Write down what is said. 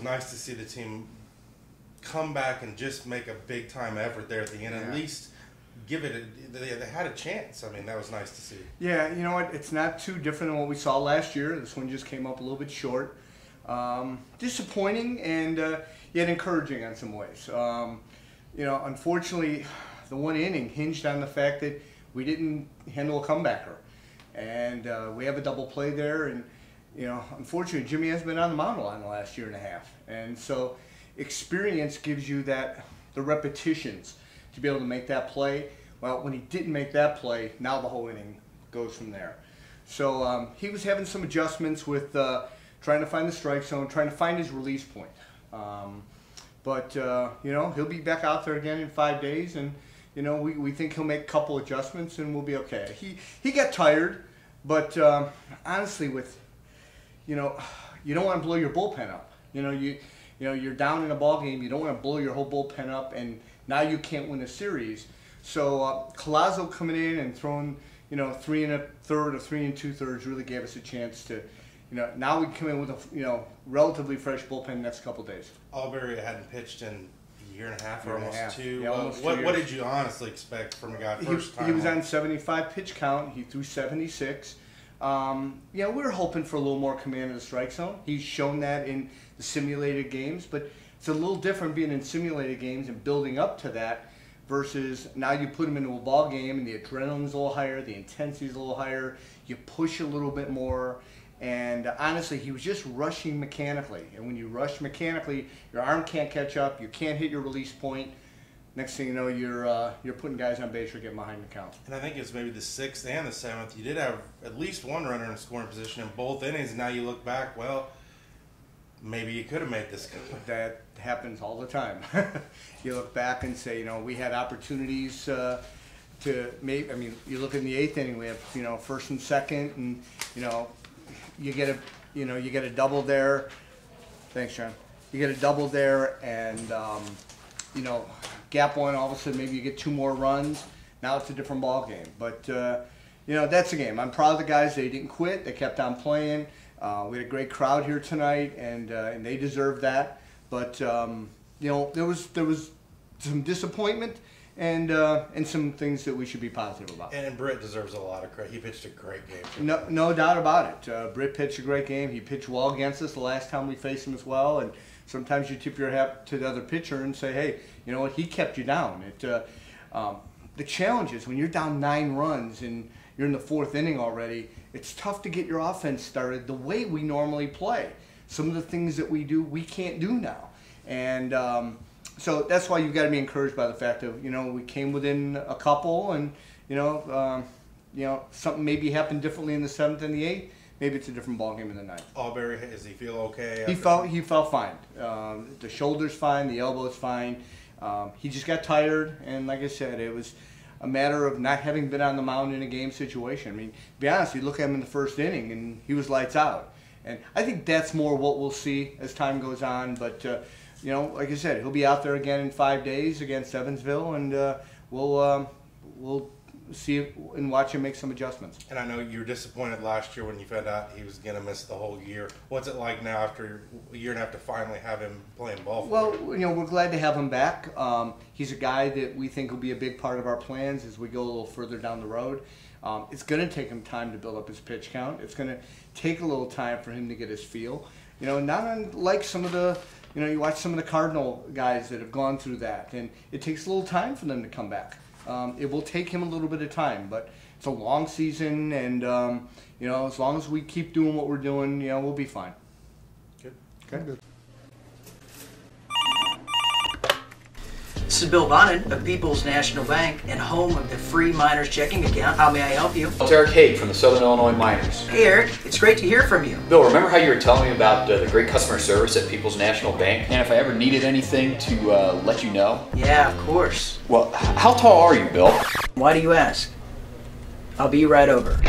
was nice to see the team come back and just make a big-time effort there at the end. At least give it they had a chance. I mean, that was nice to see. Yeah, you know what? It's not too different than what we saw last year. This one just came up a little bit short. Disappointing and yet encouraging in some ways. You know, unfortunately, the one inning hinged on the fact that we didn't handle a comebacker. And we have a double play there. And, you know, unfortunately, Jimmy has been on the mound a lot in the last year and a half. And so experience gives you the repetitions to be able to make that play. Well, when he didn't make that play, now the whole inning goes from there. So he was having some adjustments with trying to find the strike zone, trying to find his release point. But you know, he'll be back out there again in 5 days, and you know, we think he'll make a couple adjustments and we'll be okay. He got tired, but honestly, with you know, you don't want to blow your bullpen up. You know, you're down in a ball game. You don't want to blow your whole bullpen up, and now you can't win a series. So Collazo coming in and throwing, you know, 3 1/3 or 3 2/3 really gave us a chance to, you know, now we come in with a, you know, relatively fresh bullpen the next couple of days. Albury hadn't pitched in a year and a half or almost two. Yeah, almost 2 years. What did you honestly expect from a guy first time? He was on 75 pitch count. He threw 76. You know, we were hoping for a little more command of the strike zone. He's shown that in the simulated games, but it's a little different being in simulated games and building up to that versus now you put him into a ball game and the adrenaline's a little higher, the intensity's a little higher, you push a little bit more, and honestly, he was just rushing mechanically. And when you rush mechanically, your arm can't catch up, you can't hit your release point. Next thing you know, you're putting guys on base or getting behind the count. And I think it's maybe the 6th and the 7th. You did have at least one runner in scoring position in both innings, and now you look back, well, maybe you could have made this. That happens all the time. You look back and say, you know, we had opportunities to make. I mean, you look in the 8th inning, we have, you know, 1st and 2nd, and you know, you get a double there. Thanks, John. You get a double there, and you know, gap one. All of a sudden, maybe you get 2 more runs. Now it's a different ball game. But you know, that's a game. I'm proud of the guys. They didn't quit. They kept on playing. We had a great crowd here tonight, and they deserved that. But you know, there was some disappointment and some things that we should be positive about. And Britt deserves a lot of credit. He pitched a great game. No doubt about it. Britt pitched a great game. He pitched well against us the last time we faced him as well. And sometimes you tip your hat to the other pitcher and say, hey, you know what? He kept you down. The challenge is when you're down 9 runs and you're in the 4th inning already, it's tough to get your offense started the way we normally play. Some of the things that we do, we can't do now. And so that's why you've got to be encouraged by the fact of, you know, we came within a couple, and, you know, something maybe happened differently in the 7th and the 8th. Maybe it's a different ballgame in the 9th. Albury, does he feel okay? He felt fine. The shoulder's fine, the elbow's fine. He just got tired, and like I said, it was a matter of not having been on the mound in a game situation. I mean, to be honest, you look at him in the 1st inning, and he was lights out. And I think that's more what we'll see as time goes on. But, you know, like I said, he'll be out there again in 5 days against Evansville, and we'll see and watch him make some adjustments. And I know you were disappointed last year when you found out he was going to miss the whole year. What's it like now after a year and a half to finally have him playing ball? Well, you know, we're glad to have him back. He's a guy that we think will be a big part of our plans as we go a little further down the road. It's going to take him time to build up his pitch count. It's going to take a little time for him to get his feel. You know, not unlike some of the, you know, you watch some of the Cardinal guys that have gone through that, and it takes a little time for them to come back. It will take him a little bit of time, but it's a long season, and you know, as long as we keep doing what we're doing, you know, we'll be fine. Good. Okay. Good. This is Bill Bonin of People's National Bank and home of the free Miners checking account. How may I help you? It's Eric Haig from the Southern Illinois Miners. Hey Eric, it's great to hear from you. Bill, remember how you were telling me about the great customer service at People's National Bank? And if I ever needed anything to let you know? Yeah, of course. Well, how tall are you, Bill? Why do you ask? I'll be right over.